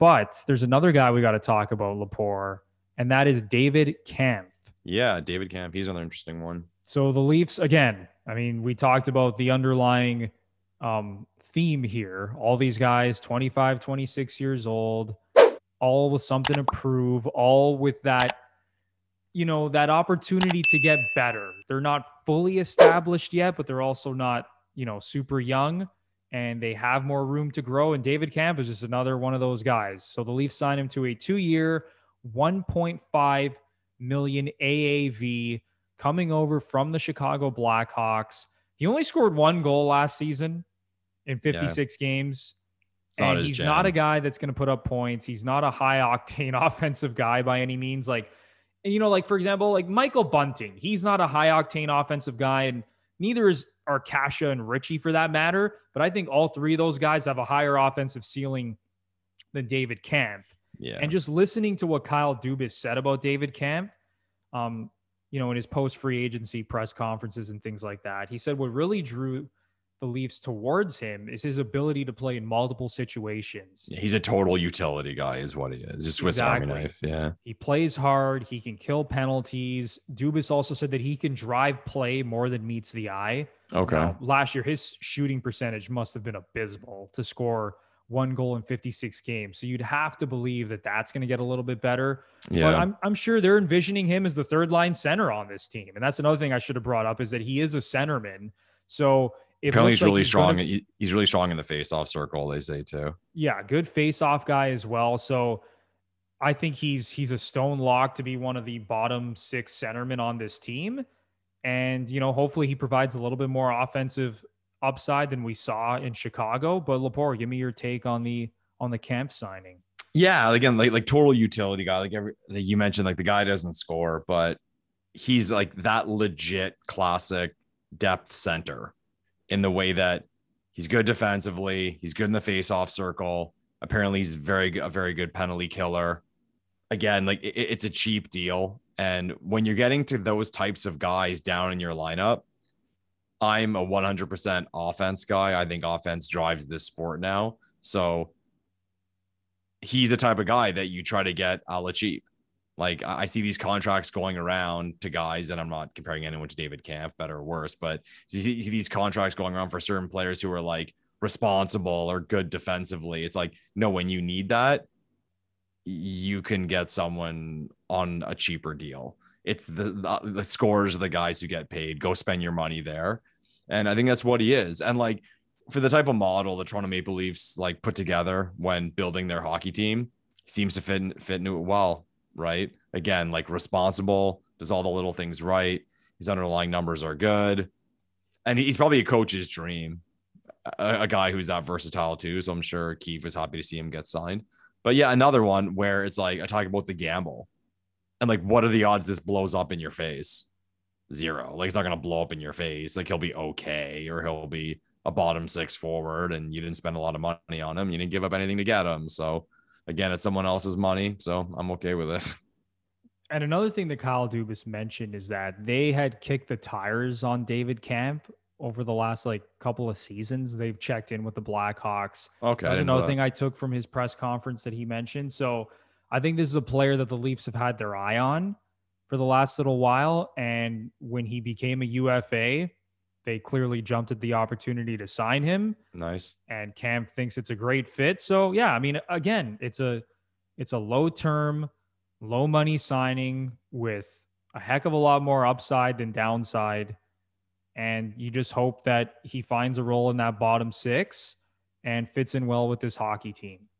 But there's another guy we got to talk about, Lepore, and that is David Kampf. Yeah, David Kampf. He's another interesting one. So the Leafs, again, I mean, we talked about the underlying theme here. All these guys, 25, 26 years old, all with something to prove, all with that, that opportunity to get better. They're not fully established yet, but they're also not, super young, and they have more room to grow. And David Kampf is just another one of those guys. So the Leafs signed him to a 2-year, $1.5 million AAV coming over from the Chicago Blackhawks. He only scored 1 goal last season in 56 games. And he's not a guy that's going to put up points. He's not a high octane offensive guy by any means. Like, for example, like Michael Bunting, he's not a high octane offensive guy, and neither is Arkasha and Richie for that matter. But I think all three of those guys have a higher offensive ceiling than David Kampf. Yeah. And just listening to what Kyle Dubas said about David Kampf, in his post-free agency press conferences and things like that, he said what really drew the Leafs towards him is his ability to play in multiple situations. Yeah, he's a total utility guy is what he is. A Swiss Army knife. Yeah. He plays hard. He can kill penalties. Dubas also said that he can drive play more than meets the eye. Okay. Now, last year, his shooting percentage must have been abysmal to score 1 goal in 56 games. So you'd have to believe that that's going to get a little bit better. Yeah. But I'm sure they're envisioning him as the third line center on this team. And that's another thing I should have brought up is that he is a centerman. So apparently he's really strong. He's really strong in the face-off circle, they say too. Yeah, good face-off guy as well. So I think he's a stone lock to be one of the bottom 6 centermen on this team. And, hopefully he provides a little bit more offensive upside than we saw in Chicago. But Lepore, give me your take on the Kampf signing. Yeah, again, like total utility guy. Like you mentioned, like the guy doesn't score, but he's like that legit classic depth center in the way that he's good defensively, he's good in the face-off circle. Apparently, he's a very good penalty killer. Again, like it's a cheap deal, and when you're getting to those types of guys down in your lineup, I'm a 100% offense guy. I think offense drives this sport now. So he's the type of guy that you try to get a la cheap. Like I see these contracts going around to guys, and I'm not comparing anyone to David Kampf, better or worse, but you see these contracts going around for certain players who are like responsible or good defensively. It's like, no, when you need that, you can get someone on a cheaper deal. It's the scorers are the guys who get paid. Go spend your money there. And I think that's what he is. And like for the type of model the Toronto Maple Leafs like put together when building their hockey team, he seems to fit into it well, right? Again, like responsible, does all the little things right. His underlying numbers are good. And he's probably a coach's dream, a guy who's that versatile too. So I'm sure Keefe was happy to see him get signed. But yeah, another one where it's like I talk about the gamble. And like, what are the odds this blows up in your face? 0. Like, it's not going to blow up in your face. Like, he'll be okay, or he'll be a bottom 6 forward, and you didn't spend a lot of money on him. You didn't give up anything to get him. So, again, it's someone else's money. So, I'm okay with it. And another thing that Kyle Dubas mentioned is that they had kicked the tires on David Kampf over the last couple of seasons. They've checked in with the Blackhawks. Okay. That's another thing I took from his press conference that he mentioned. So, I think this is a player that the Leafs have had their eye on for the last little while. And when he became a UFA, they clearly jumped at the opportunity to sign him. Nice. And Kampf thinks it's a great fit. So yeah, I mean, again, it's a low-term, low-money signing with a heck of a lot more upside than downside. And you just hope that he finds a role in that bottom 6 and fits in well with this hockey team.